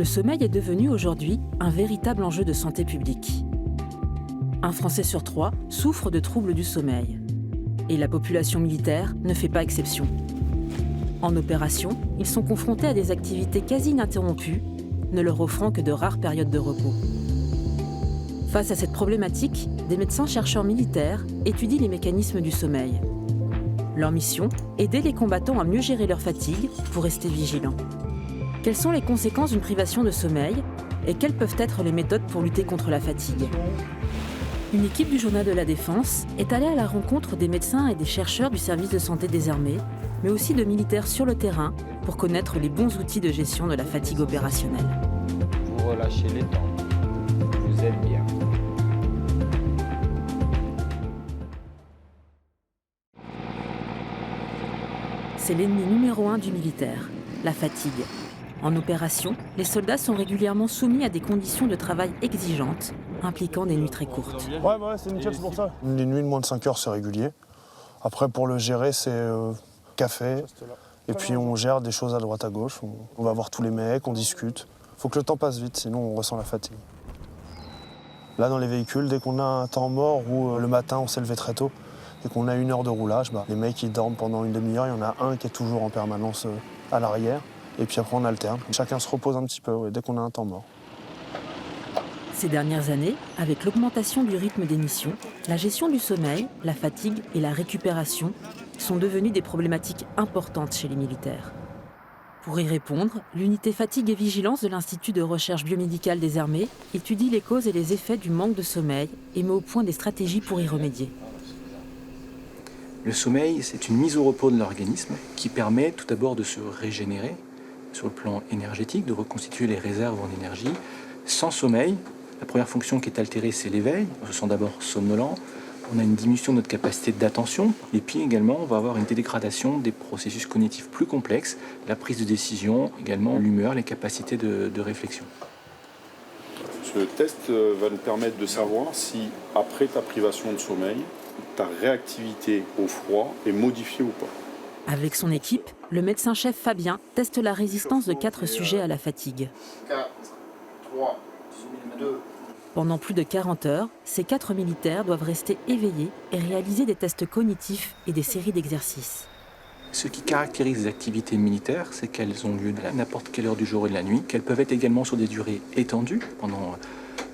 sommeil est devenu aujourd'hui un véritable enjeu de santé publique. Un Français sur 3 souffre de troubles du sommeil. Et la population militaire ne fait pas exception. En opération, ils sont confrontés à des activités quasi ininterrompues, ne leur offrant que de rares périodes de repos. Face à cette problématique, des médecins-chercheurs militaires étudient les mécanismes du sommeil. Leur mission, aider les combattants à mieux gérer leur fatigue pour rester vigilants. Quelles sont les conséquences d'une privation de sommeil et quelles peuvent être les méthodes pour lutter contre la fatigue ? Une équipe du Journal de la Défense est allée à la rencontre des médecins et des chercheurs du service de santé des armées, mais aussi de militaires sur le terrain pour connaître les bons outils de gestion de la fatigue opérationnelle. Vous relâchez les temps, vous êtes bien. C'est l'ennemi numéro 1 du militaire, la fatigue. En opération, les soldats sont régulièrement soumis à des conditions de travail exigeantes, impliquant des nuits très courtes. Ouais, c'est nickel, c'est pour ça. Les nuits de moins de 5 heures, c'est régulier. Après, pour le gérer, c'est café. Et puis, on gère des choses à droite, à gauche. On va voir tous les mecs, on discute. Faut que le temps passe vite, sinon on ressent la fatigue. Là, dans les véhicules, dès qu'on a un temps mort ou le matin, on s'est levé très tôt, et qu'on a 1 heure de roulage, les mecs, ils dorment pendant une demi-heure. Il y en a un qui est toujours en permanence à l'arrière. Et puis après, on alterne. Chacun se repose un petit peu, dès qu'on a un temps mort. Ces dernières années, avec l'augmentation du rythme des missions, la gestion du sommeil, la fatigue et la récupération sont devenues des problématiques importantes chez les militaires. Pour y répondre, l'unité fatigue et vigilance de l'Institut de recherche biomédicale des armées étudie les causes et les effets du manque de sommeil et met au point des stratégies pour y remédier. Le sommeil, c'est une mise au repos de l'organisme qui permet tout d'abord de se régénérer sur le plan énergétique, de reconstituer les réserves en énergie. Sans sommeil, la première fonction qui est altérée, c'est l'éveil. On se sent d'abord somnolent, on a une diminution de notre capacité d'attention, et puis également, on va avoir une dégradation des processus cognitifs plus complexes, la prise de décision, également l'humeur, les capacités de réflexion. Ce test va nous permettre de savoir si, après ta privation de sommeil, ta réactivité au froid est modifiée ou pas. Avec son équipe, le médecin-chef Fabien teste la résistance de 4 sujets à la fatigue. 4, 3, 2. Pendant plus de 40 heures, ces 4 militaires doivent rester éveillés et réaliser des tests cognitifs et des séries d'exercices. Ce qui caractérise les activités militaires, c'est qu'elles ont lieu à n'importe quelle heure du jour et de la nuit, qu'elles peuvent être également sur des durées étendues, pendant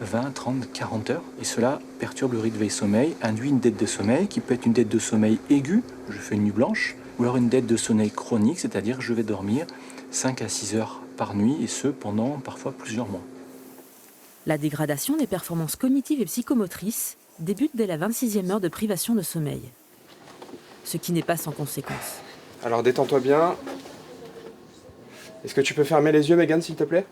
20, 30, 40 heures. Et cela perturbe le rythme veille-sommeil, induit une dette de sommeil qui peut être une dette de sommeil aiguë, je fais une nuit blanche, ou alors une dette de sommeil chronique, c'est-à-dire je vais dormir 5 à 6 heures par nuit, et ce pendant parfois plusieurs mois. La dégradation des performances cognitives et psychomotrices débute dès la 26e heure de privation de sommeil. Ce qui n'est pas sans conséquences. Alors détends-toi bien. Est-ce que tu peux fermer les yeux, Megan, s'il te plaît ?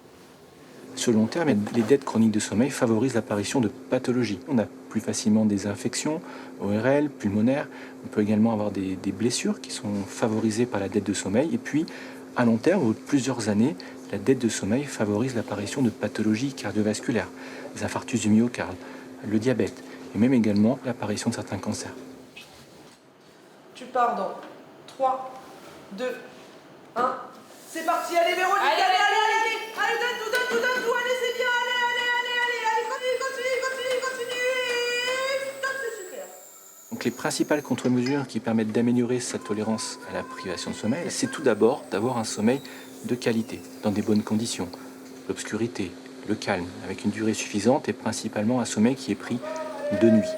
Sur le long terme, les dettes chroniques de sommeil favorisent l'apparition de pathologies. On a plus facilement des infections ORL, pulmonaires. On peut également avoir des blessures qui sont favorisées par la dette de sommeil. Et puis, à long terme, au bout de plusieurs années, la dette de sommeil favorise l'apparition de pathologies cardiovasculaires, les infarctus du myocarde, le diabète et même également l'apparition de certains cancers. Tu pars dans 3, 2, 1. C'est parti, allez Véronique, allez, donne tout, allez, c'est bien, allez, continue, top, c'est super. Donc les principales contre-mesures qui permettent d'améliorer sa tolérance à la privation de sommeil, c'est tout d'abord d'avoir un sommeil de qualité, dans des bonnes conditions, l'obscurité, le calme, avec une durée suffisante et principalement un sommeil qui est pris de nuit.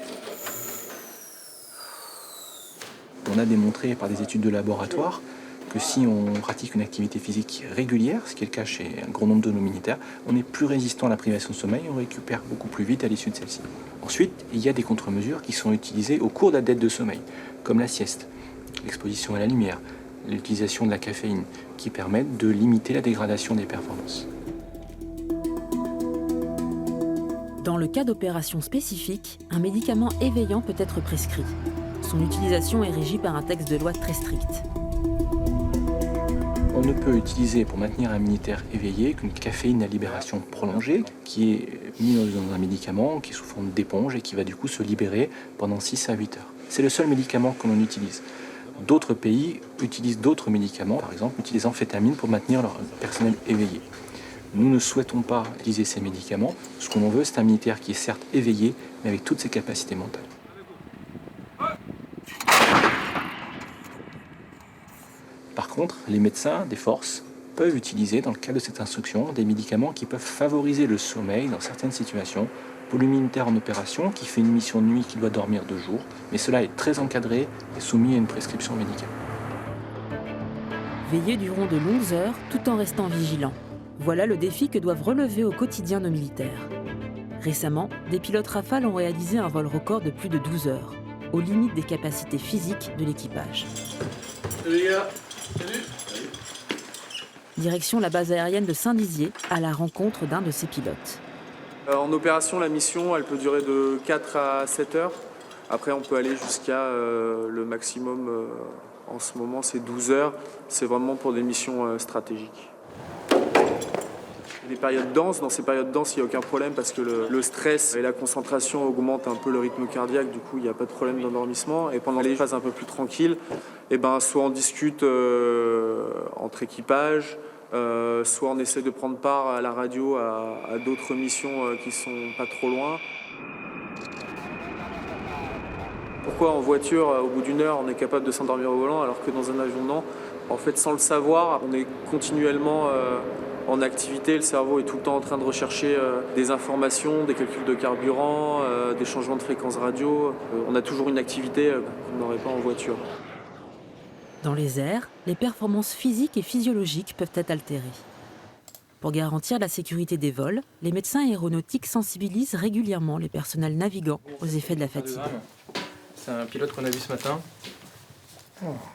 On a démontré par des études de laboratoire que si on pratique une activité physique régulière, ce qui est le cas chez un grand nombre de nos militaires, on est plus résistant à la privation de sommeil et on récupère beaucoup plus vite à l'issue de celle-ci. Ensuite, il y a des contre-mesures qui sont utilisées au cours de la dette de sommeil, comme la sieste, l'exposition à la lumière, l'utilisation de la caféine, qui permettent de limiter la dégradation des performances. Dans le cas d'opérations spécifiques, un médicament éveillant peut être prescrit. Son utilisation est régie par un texte de loi très strict. On ne peut utiliser pour maintenir un militaire éveillé qu'une caféine à libération prolongée qui est mise dans un médicament qui est sous forme d'éponge et qui va du coup se libérer pendant 6 à 8 heures. C'est le seul médicament que l'on utilise. D'autres pays utilisent d'autres médicaments, par exemple utilisent l'amphétamine pour maintenir leur personnel éveillé. Nous ne souhaitons pas utiliser ces médicaments. Ce qu'on en veut, c'est un militaire qui est certes éveillé, mais avec toutes ses capacités mentales. Par contre, les médecins des forces peuvent utiliser, dans le cadre de cette instruction, des médicaments qui peuvent favoriser le sommeil dans certaines situations. Pour le militaire en opération, qui fait une mission de nuit, qui doit dormir 2 jours, mais cela est très encadré et soumis à une prescription médicale. Veiller durant de longues heures tout en restant vigilant. Voilà le défi que doivent relever au quotidien nos militaires. Récemment, des pilotes Rafale ont réalisé un vol record de plus de 12 heures, aux limites des capacités physiques de l'équipage. Salut les gars. Salut. Direction la base aérienne de Saint-Dizier, à la rencontre d'un de ses pilotes. En opération, la mission, elle peut durer de 4 à 7 heures. Après, on peut aller jusqu'à le maximum, en ce moment, c'est 12 heures. C'est vraiment pour des missions stratégiques. Les périodes denses, dans ces périodes denses, il n'y a aucun problème parce que le stress et la concentration augmentent un peu le rythme cardiaque, du coup il n'y a pas de problème d'endormissement. Et pendant les phases un peu plus tranquilles, soit on discute entre équipages, soit on essaie de prendre part à la radio à d'autres missions qui sont pas trop loin. Pourquoi en voiture, au bout d'1 heure, on est capable de s'endormir au volant alors que dans un avion, non? En fait, sans le savoir, on est continuellement en activité, le cerveau est tout le temps en train de rechercher des informations, des calculs de carburant, des changements de fréquence radio. On a toujours une activité qu'on n'aurait pas en voiture. Dans les airs, les performances physiques et physiologiques peuvent être altérées. Pour garantir la sécurité des vols, les médecins aéronautiques sensibilisent régulièrement les personnels navigants aux effets de la fatigue. C'est un pilote qu'on a vu ce matin.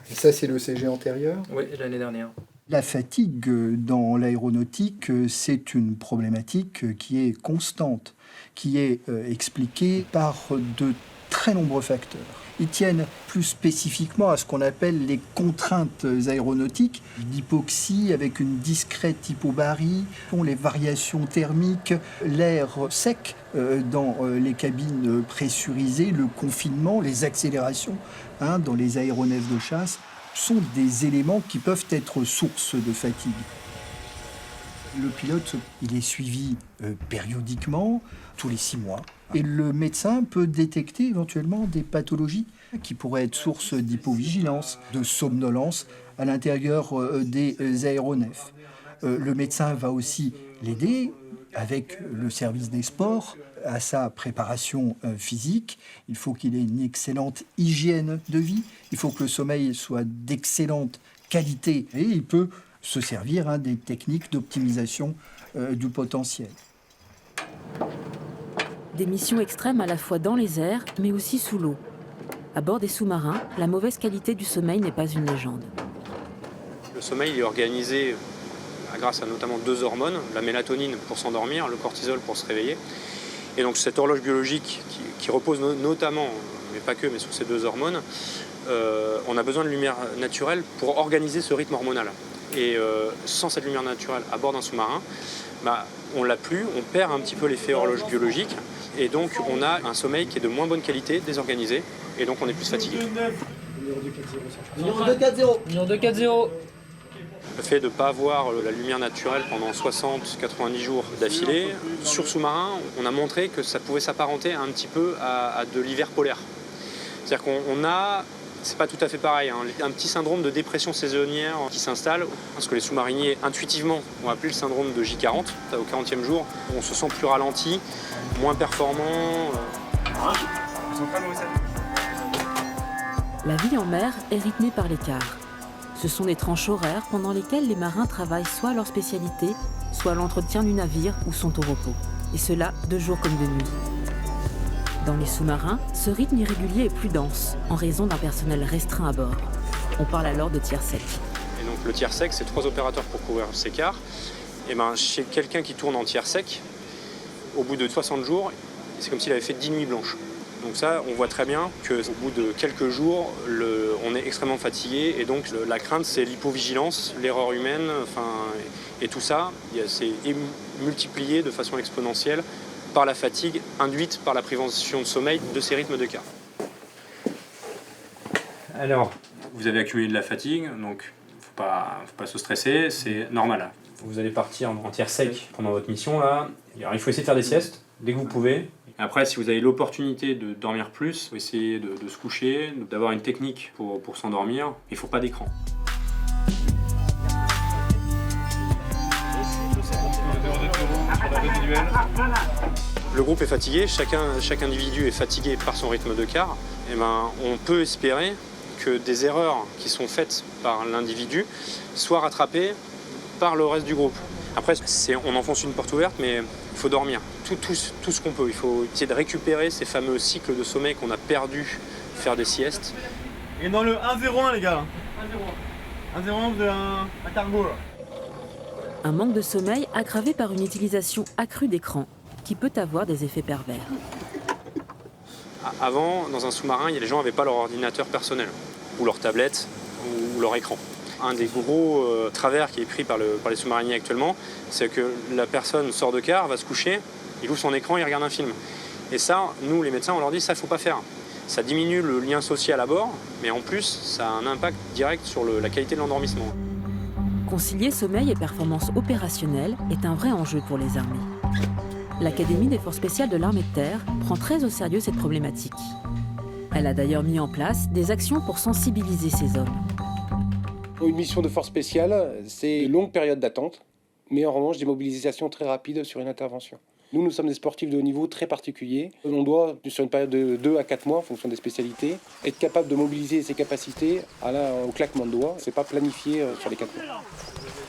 Et ça, c'est le CG antérieur? Oui, l'année dernière. La fatigue dans l'aéronautique, c'est une problématique qui est constante, qui est expliquée par de très nombreux facteurs. Ils tiennent plus spécifiquement à ce qu'on appelle les contraintes aéronautiques, l'hypoxie avec une discrète hypobarie, les variations thermiques, l'air sec dans les cabines pressurisées, le confinement, les accélérations dans les aéronefs de chasse sont des éléments qui peuvent être source de fatigue. Le pilote, il est suivi périodiquement, tous les 6 mois. Et le médecin peut détecter éventuellement des pathologies qui pourraient être source d'hypovigilance, de somnolence à l'intérieur des aéronefs. Le médecin va aussi l'aider avec le service des sports à sa préparation physique. Il faut qu'il ait une excellente hygiène de vie. Il faut que le sommeil soit d'excellente qualité. Et il peut se servir des techniques d'optimisation du potentiel. Des missions extrêmes à la fois dans les airs, mais aussi sous l'eau. À bord des sous-marins, la mauvaise qualité du sommeil n'est pas une légende. Le sommeil est organisé grâce à notamment 2 hormones, la mélatonine pour s'endormir, le cortisol pour se réveiller. Et donc cette horloge biologique qui repose notamment, mais pas que, mais sur ces 2 hormones, on a besoin de lumière naturelle pour organiser ce rythme hormonal. Et sans cette lumière naturelle à bord d'un sous-marin, on l'a plus, on perd un petit peu l'effet horloge biologique. Et donc on a un sommeil qui est de moins bonne qualité, désorganisé, et donc on est plus fatigué. Numéro 240. Numéro 240. Le fait de ne pas avoir la lumière naturelle pendant 60-90 jours d'affilée, sur sous-marin, on a montré que ça pouvait s'apparenter un petit peu à de l'hiver polaire. C'est-à-dire qu'on a, c'est pas tout à fait pareil, un petit syndrome de dépression saisonnière qui s'installe, parce que les sous-mariniers, intuitivement, ont appelé le syndrome de J40. Au 40e jour, on se sent plus ralenti, moins performant. La vie en mer est rythmée par l'écart. Ce sont des tranches horaires pendant lesquelles les marins travaillent soit à leur spécialité, soit à l'entretien du navire ou sont au repos. Et cela de jour comme de nuit. Dans les sous-marins, ce rythme irrégulier est plus dense, en raison d'un personnel restreint à bord. On parle alors de tiers sec. Et donc le tiers sec, c'est 3 opérateurs pour couvrir cet écart. Et chez quelqu'un qui tourne en tiers sec, au bout de 60 jours, c'est comme s'il avait fait 10 nuits blanches. Donc ça, on voit très bien qu'au bout de quelques jours, on est extrêmement fatigué. Et donc la crainte, c'est l'hypovigilance, l'erreur humaine, et tout ça, c'est multiplié de façon exponentielle par la fatigue induite par la privation de sommeil de ces rythmes de quart. Alors, vous avez accumulé de la fatigue, donc il ne faut pas se stresser, c'est normal. Vous allez partir en tiers sec pendant votre mission là. Alors, il faut essayer de faire des siestes dès que vous pouvez. Et après, si vous avez l'opportunité de dormir plus, vous essayez de se coucher, d'avoir une technique pour s'endormir. Il ne faut pas d'écran. Le groupe est fatigué, chaque individu est fatigué par son rythme de quart. Et on peut espérer que des erreurs qui sont faites par l'individu soient rattrapées par le reste du groupe. Après, on enfonce une porte ouverte, mais il faut dormir, tout ce qu'on peut. Il faut essayer de récupérer ces fameux cycles de sommeil qu'on a perdus, faire des siestes. Et dans le 1-0-1 les gars. 1-0-1, vous avez un cargo là. Un manque de sommeil aggravé par une utilisation accrue d'écran qui peut avoir des effets pervers. Avant, dans un sous-marin, les gens n'avaient pas leur ordinateur personnel, ou leur tablette, ou leur écran. Un des gros travers qui est pris par les sous-mariniers actuellement, c'est que la personne sort de quart, va se coucher, il ouvre son écran, il regarde un film. Et ça, nous les médecins, on leur dit ça, il ne faut pas faire. Ça diminue le lien social à bord, mais en plus, ça a un impact direct sur la qualité de l'endormissement. Concilier sommeil et performance opérationnelle est un vrai enjeu pour les armées. L'Académie des forces spéciales de l'armée de terre prend très au sérieux cette problématique. Elle a d'ailleurs mis en place des actions pour sensibiliser ces hommes. Une mission de force spéciale, c'est une longue période d'attente, mais en revanche des mobilisations très rapides sur une intervention. Nous sommes des sportifs de haut niveau très particuliers. On doit, sur une période de 2 à 4 mois, en fonction des spécialités, être capable de mobiliser ses capacités au claquement de doigts. C'est pas planifié sur les 4 mois.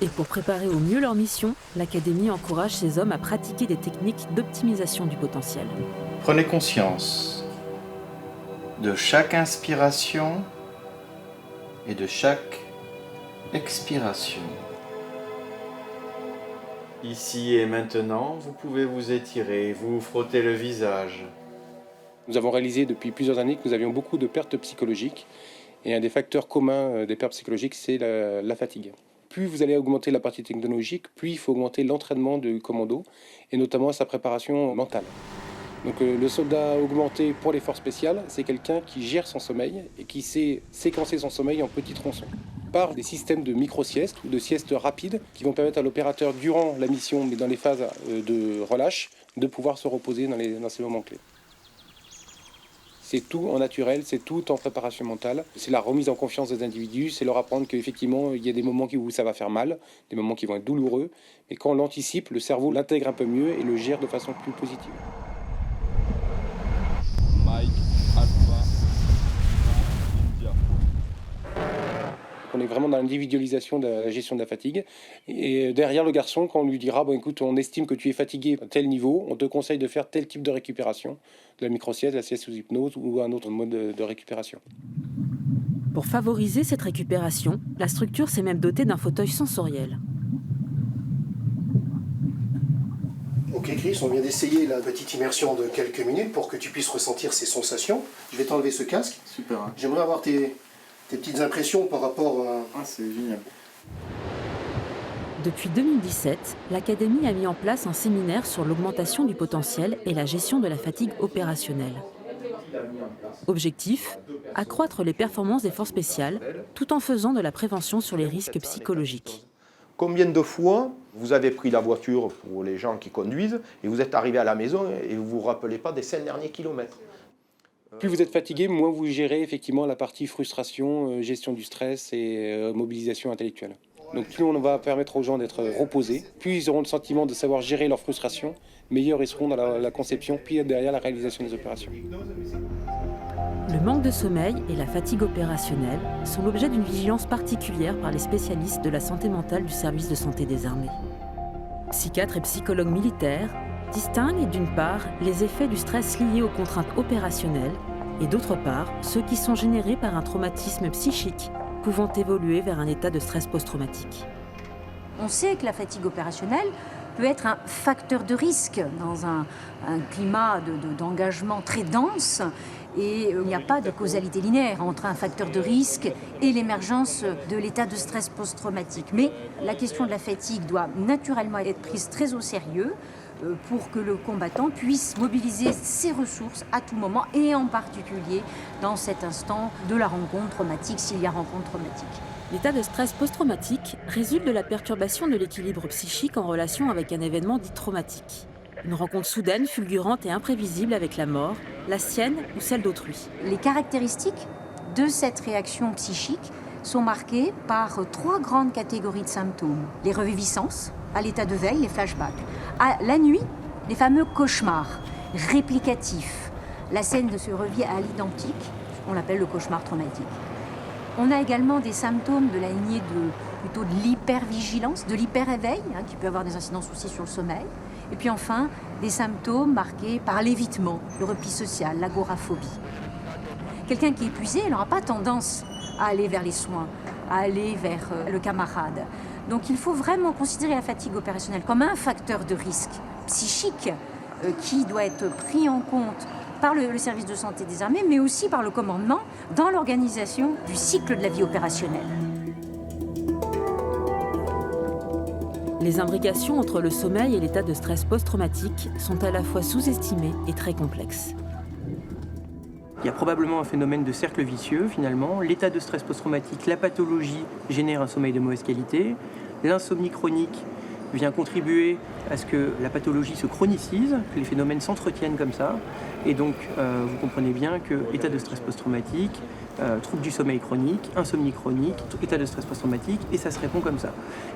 Et pour préparer au mieux leur mission, l'Académie encourage ces hommes à pratiquer des techniques d'optimisation du potentiel. Prenez conscience de chaque inspiration et de chaque expiration. Ici et maintenant, vous pouvez vous étirer, vous frotter le visage. Nous avons réalisé depuis plusieurs années que nous avions beaucoup de pertes psychologiques. Et un des facteurs communs des pertes psychologiques, c'est la fatigue. Plus vous allez augmenter la partie technologique, plus il faut augmenter l'entraînement du commando, et notamment sa préparation mentale. Donc le soldat augmenté pour les forces spéciales, c'est quelqu'un qui gère son sommeil et qui sait séquencer son sommeil en petits tronçons. Par des systèmes de micro-siestes ou de siestes rapides qui vont permettre à l'opérateur, durant la mission, mais dans les phases de relâche, de pouvoir se reposer dans ces moments clés. C'est tout en naturel, c'est tout en préparation mentale. C'est la remise en confiance des individus, c'est leur apprendre qu'effectivement, il y a des moments où ça va faire mal, des moments qui vont être douloureux, mais quand on l'anticipe, le cerveau l'intègre un peu mieux et le gère de façon plus positive. On est vraiment dans l'individualisation de la gestion de la fatigue. Et derrière le garçon, quand on lui dira bon, écoute, on estime que tu es fatigué à tel niveau, on te conseille de faire tel type de récupération, de la micro-sieste, de la sieste sous hypnose ou un autre mode de récupération. Pour favoriser cette récupération, la structure s'est même dotée d'un fauteuil sensoriel. Ok Chris, on vient d'essayer la petite immersion de quelques minutes pour que tu puisses ressentir ces sensations. Je vais t'enlever ce casque. Super. Hein. J'aimerais avoir tes petites impressions par rapport à... Ah, c'est génial. Depuis 2017, l'Académie a mis en place un séminaire sur l'augmentation du potentiel et la gestion de la fatigue opérationnelle. Objectif, accroître les performances des forces spéciales tout en faisant de la prévention sur les risques psychologiques. Combien de fois vous avez pris la voiture pour les gens qui conduisent et vous êtes arrivé à la maison et vous ne vous rappelez pas des 5 derniers kilomètres? Plus vous êtes fatigué, moins vous gérez effectivement la partie frustration, gestion du stress et mobilisation intellectuelle. Donc plus on va permettre aux gens d'être reposés, plus ils auront le sentiment de savoir gérer leur frustration, meilleurs ils seront dans la conception, puis derrière la réalisation des opérations. Le manque de sommeil et la fatigue opérationnelle sont l'objet d'une vigilance particulière par les spécialistes de la santé mentale du service de santé des armées. Psychiatres et psychologues militaires distinguent d'une part les effets du stress liés aux contraintes opérationnelles et d'autre part ceux qui sont générés par un traumatisme psychique pouvant évoluer vers un état de stress post-traumatique. On sait que la fatigue opérationnelle peut être un facteur de risque dans un climat d'engagement très dense et il n'y a pas de causalité linéaire entre un facteur de risque et l'émergence de l'état de stress post-traumatique. Mais la question de la fatigue doit naturellement être prise très au sérieux pour que le combattant puisse mobiliser ses ressources à tout moment et en particulier dans cet instant de la rencontre traumatique, s'il y a rencontre traumatique. L'état de stress post-traumatique résulte de la perturbation de l'équilibre psychique en relation avec un événement dit traumatique. Une rencontre soudaine, fulgurante et imprévisible avec la mort, la sienne ou celle d'autrui. Les caractéristiques de cette réaction psychique sont marquées par 3 grandes catégories de symptômes. Les reviviscences, à l'état de veille, les flashbacks. À la nuit, les fameux cauchemars réplicatifs. La scène se revit à l'identique, on l'appelle le cauchemar traumatique. On a également des symptômes de la lignée plutôt de l'hypervigilance, de l'hyperéveil, qui peut avoir des incidences aussi sur le sommeil. Et puis enfin, des symptômes marqués par l'évitement, le repli social, l'agoraphobie. Quelqu'un qui est épuisé, il n'aura pas tendance à aller vers les soins, à aller vers le camarade. Donc il faut vraiment considérer la fatigue opérationnelle comme un facteur de risque psychique qui doit être pris en compte par le service de santé des armées, mais aussi par le commandement dans l'organisation du cycle de la vie opérationnelle. Les imbrications entre le sommeil et l'état de stress post-traumatique sont à la fois sous-estimées et très complexes. Il y a probablement un phénomène de cercle vicieux finalement. L'état de stress post-traumatique, la pathologie génère un sommeil de mauvaise qualité. L'insomnie chronique vient contribuer à ce que la pathologie se chronicise, que les phénomènes s'entretiennent comme ça. Et donc, vous comprenez bien que état de stress post-traumatique, trouble du sommeil chronique, insomnie chronique, état de stress post-traumatique, et ça se répond comme ça.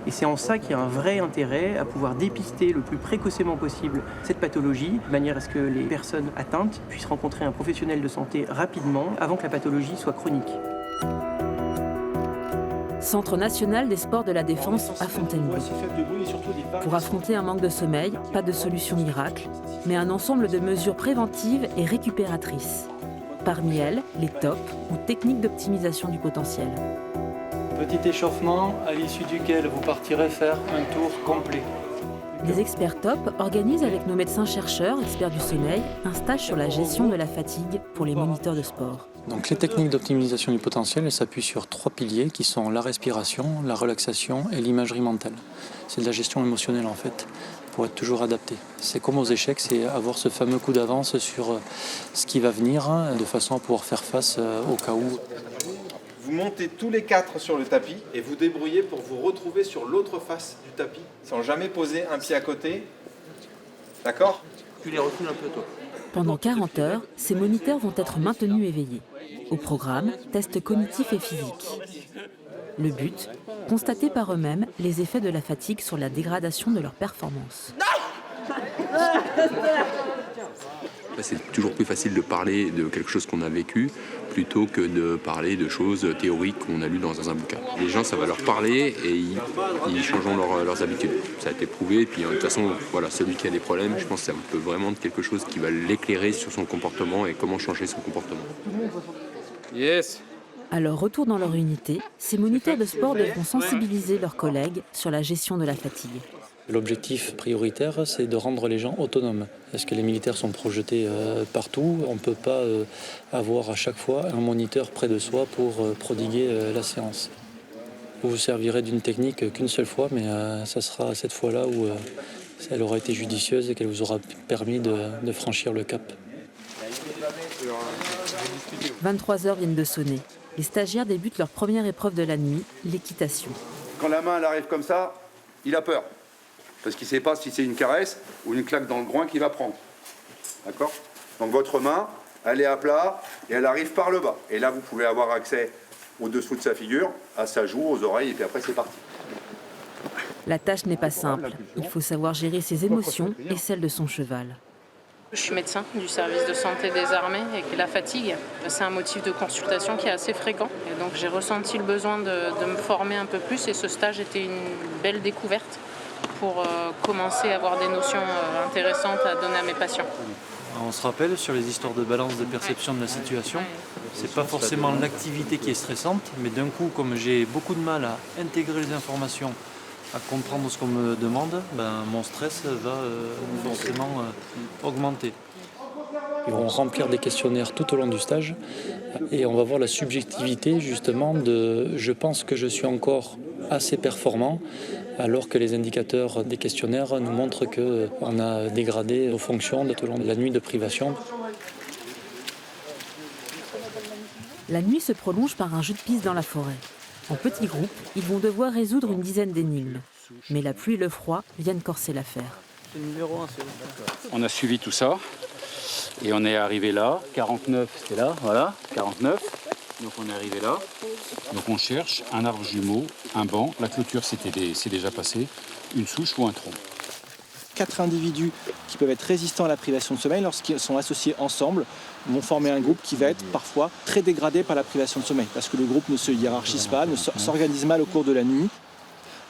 Et c'est en ça qu'il y a un vrai intérêt à pouvoir dépister le plus précocement possible cette pathologie, de manière à ce que les personnes atteintes puissent rencontrer un professionnel de santé rapidement, avant que la pathologie soit chronique. Centre national des sports de la défense à Fontainebleau. Pour affronter un manque de sommeil, pas de solution miracle, mais un ensemble de mesures préventives et récupératrices. Parmi elles, les TOP ou techniques d'optimisation du potentiel. Petit échauffement à l'issue duquel vous partirez faire un tour complet. Des experts TOP organisent avec nos médecins-chercheurs, experts du sommeil, un stage sur la gestion de la fatigue pour les moniteurs de sport. Donc les techniques d'optimisation du potentiel s'appuient sur 3 piliers qui sont la respiration, la relaxation et l'imagerie mentale. C'est de la gestion émotionnelle en fait, pour être toujours adapté. C'est comme aux échecs, c'est avoir ce fameux coup d'avance sur ce qui va venir, de façon à pouvoir faire face au cas où. Vous montez tous les 4 sur le tapis et vous débrouillez pour vous retrouver sur l'autre face du tapis, sans jamais poser un pied à côté. D'accord ? Tu les recules un peu toi. Pendant 40 heures, ces moniteurs vont être maintenus éveillés. Au programme, tests cognitifs et physiques. Le but, constater par eux-mêmes les effets de la fatigue sur la dégradation de leur performance. C'est toujours plus facile de parler de quelque chose qu'on a vécu plutôt que de parler de choses théoriques qu'on a lues dans un bouquin. Les gens, ça va leur parler et ils changeront leurs habitudes. Ça a été prouvé. Et puis de toute façon, voilà, celui qui a des problèmes, je pense que ça peut vraiment être quelque chose qui va l'éclairer sur son comportement et comment changer son comportement. Yes. À leur retour dans leur unité, ces moniteurs de sport devront sensibiliser leurs collègues sur la gestion de la fatigue. L'objectif prioritaire, c'est de rendre les gens autonomes. Est-ce que les militaires sont projetés partout ? On ne peut pas avoir à chaque fois un moniteur près de soi pour prodiguer la séance. Vous vous servirez d'une technique qu'une seule fois, mais ça sera cette fois-là où elle aura été judicieuse et qu'elle vous aura permis de franchir le cap. 23 heures viennent de sonner. Les stagiaires débutent leur première épreuve de la nuit, l'équitation. Quand la main elle arrive comme ça, il a peur. Parce qu'il ne sait pas si c'est une caresse ou une claque dans le groin qu'il va prendre. D'accord ? Donc votre main, elle est à plat et elle arrive par le bas. Et là, vous pouvez avoir accès au-dessous de sa figure, à sa joue, aux oreilles, et puis après, c'est parti. La tâche n'est pas simple. Il faut savoir gérer ses émotions et celles de son cheval. Je suis médecin du service de santé des armées et que la fatigue, c'est un motif de consultation qui est assez fréquent. Et donc j'ai ressenti le besoin de me former un peu plus et ce stage était une belle découverte pour commencer à avoir des notions intéressantes à donner à mes patients. On se rappelle sur les histoires de balance de perception de la situation, c'est pas forcément l'activité qui est stressante, mais d'un coup, comme j'ai beaucoup de mal à intégrer les informations, à comprendre ce qu'on me demande, mon stress va forcément augmenter. Ils vont remplir des questionnaires tout au long du stage et on va voir la subjectivité justement de « je pense que je suis encore assez performant » alors que les indicateurs des questionnaires nous montrent qu'on a dégradé nos fonctions tout au long de la nuit de privation. La nuit se prolonge par un jeu de piste dans la forêt. En petits groupes, ils vont devoir résoudre une dizaine d'énigmes. Mais la pluie et le froid viennent corser l'affaire. C'est le numéro 1, c'est où? On a suivi tout ça et on est arrivé là. 49, c'était là, voilà, 49. Donc on est arrivé là. Donc on cherche un arbre jumeau, un banc. La clôture, c'est déjà passé. Une souche ou un tronc. 4 individus qui peuvent être résistants à la privation de sommeil, lorsqu'ils sont associés ensemble, vont former un groupe qui va être parfois très dégradé par la privation de sommeil, parce que le groupe ne se hiérarchise pas, ne s'organise mal au cours de la nuit.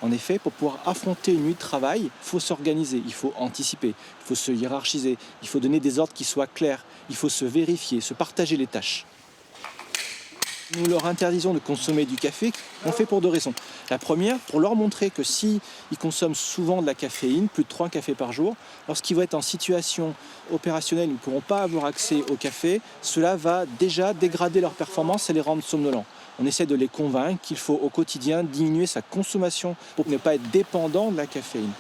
En effet, pour pouvoir affronter une nuit de travail, il faut s'organiser, il faut anticiper, il faut se hiérarchiser, il faut donner des ordres qui soient clairs, il faut se vérifier, se partager les tâches. Nous leur interdisons de consommer du café, on le fait pour 2 raisons. La première, pour leur montrer que s'ils consomment souvent de la caféine, plus de 3 cafés par jour, lorsqu'ils vont être en situation opérationnelle où ils ne pourront pas avoir accès au café, cela va déjà dégrader leur performance et les rendre somnolents. On essaie de les convaincre qu'il faut au quotidien diminuer sa consommation pour ne pas être dépendant de la caféine.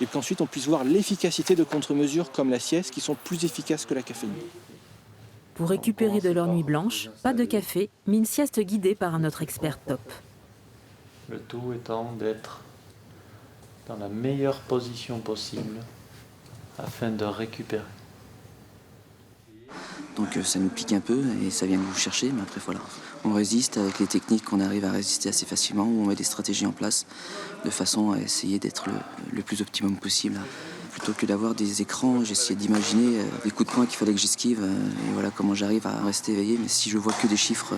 Et qu'ensuite on puisse voir l'efficacité de contre-mesures comme la sieste qui sont plus efficaces que la caféine. Pour récupérer de leur nuit blanche, pas de café, mais une sieste guidée par un autre expert top. Le tout étant d'être dans la meilleure position possible afin de récupérer. Donc ça nous pique un peu et ça vient nous chercher, mais après voilà. On résiste avec les techniques, on arrive à résister assez facilement, ou on met des stratégies en place de façon à essayer d'être le plus optimum possible. Plutôt que d'avoir des écrans, j'essayais d'imaginer les coups de poing qu'il fallait que j'esquive et voilà comment j'arrive à rester éveillé. Mais si je vois que des chiffres,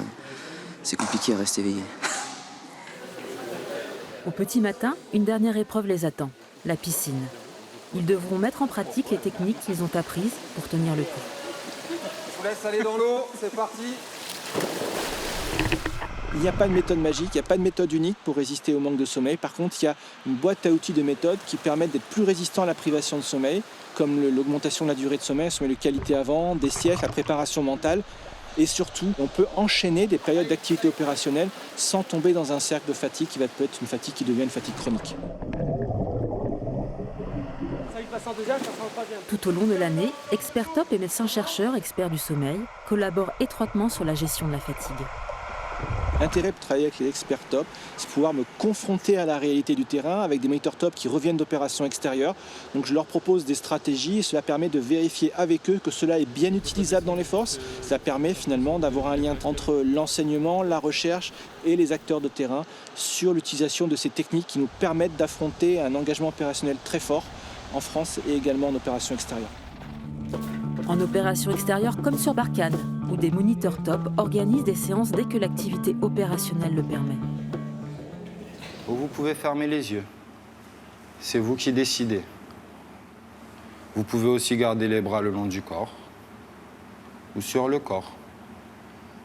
c'est compliqué à rester éveillé. Au petit matin, une dernière épreuve les attend, la piscine. Ils devront mettre en pratique les techniques qu'ils ont apprises pour tenir le coup. Je vous laisse aller dans l'eau, c'est parti. Il n'y a pas de méthode magique, il n'y a pas de méthode unique pour résister au manque de sommeil. Par contre, il y a une boîte à outils de méthodes qui permettent d'être plus résistant à la privation de sommeil, comme l'augmentation de la durée de sommeil, sommeil de qualité avant, des siestes, la préparation mentale. Et surtout, on peut enchaîner des périodes d'activité opérationnelle sans tomber dans un cercle de fatigue qui va peut être une fatigue qui devient une fatigue chronique. Tout au long de l'année, Expert Top et médecins-chercheurs experts du sommeil collaborent étroitement sur la gestion de la fatigue. L'intérêt de travailler avec les experts top, c'est de pouvoir me confronter à la réalité du terrain avec des moniteurs top qui reviennent d'opérations extérieures. Donc je leur propose des stratégies et cela permet de vérifier avec eux que cela est bien utilisable dans les forces. Ça permet finalement d'avoir un lien entre l'enseignement, la recherche et les acteurs de terrain sur l'utilisation de ces techniques qui nous permettent d'affronter un engagement opérationnel très fort en France et également en opération extérieure. En opération extérieure comme sur Barkhane, où des moniteurs top organisent des séances dès que l'activité opérationnelle le permet. Vous pouvez fermer les yeux. C'est vous qui décidez. Vous pouvez aussi garder les bras le long du corps ou sur le corps.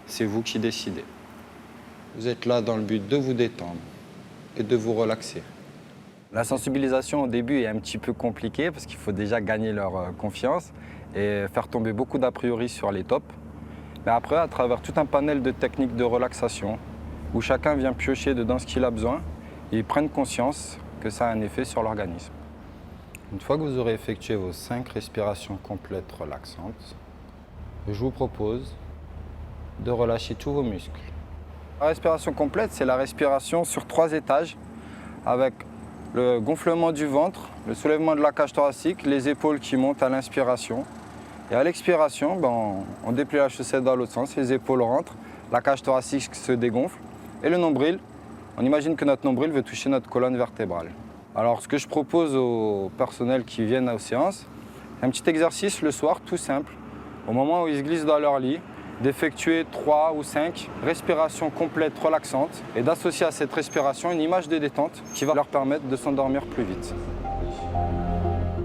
C'est vous qui décidez. Vous êtes là dans le but de vous détendre et de vous relaxer. La sensibilisation au début est un petit peu compliquée parce qu'il faut déjà gagner leur confiance et faire tomber beaucoup d'a priori sur les tops. Mais après, à travers tout un panel de techniques de relaxation, où chacun vient piocher dedans ce qu'il a besoin, et ils prennent conscience que ça a un effet sur l'organisme. Une fois que vous aurez effectué vos 5 respirations complètes relaxantes, je vous propose de relâcher tous vos muscles. La respiration complète, c'est la respiration sur 3 étages, avec le gonflement du ventre, le soulèvement de la cage thoracique, les épaules qui montent à l'inspiration. Et à l'expiration, on déplie la chaussette dans l'autre sens, les épaules rentrent, la cage thoracique se dégonfle. Et le nombril, on imagine que notre nombril veut toucher notre colonne vertébrale. Alors ce que je propose aux personnels qui viennent aux séances, c'est un petit exercice le soir, tout simple. Au moment où ils se glissent dans leur lit, d'effectuer 3 ou 5 respirations complètes relaxantes et d'associer à cette respiration une image de détente qui va leur permettre de s'endormir plus vite.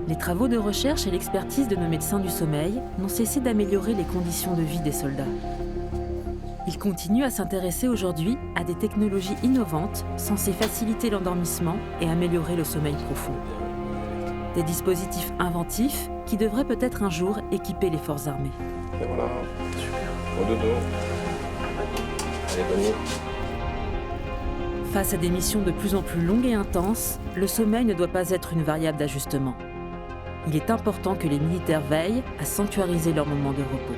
Les travaux de recherche et l'expertise de nos médecins du sommeil n'ont cessé d'améliorer les conditions de vie des soldats. Ils continuent à s'intéresser aujourd'hui à des technologies innovantes censées faciliter l'endormissement et améliorer le sommeil profond. Des dispositifs inventifs qui devraient peut-être un jour équiper les forces armées. Et voilà, super. Au dodo. Allez, bonne nuit. Face à des missions de plus en plus longues et intenses, le sommeil ne doit pas être une variable d'ajustement. Il est important que les militaires veillent à sanctuariser leur moment de repos.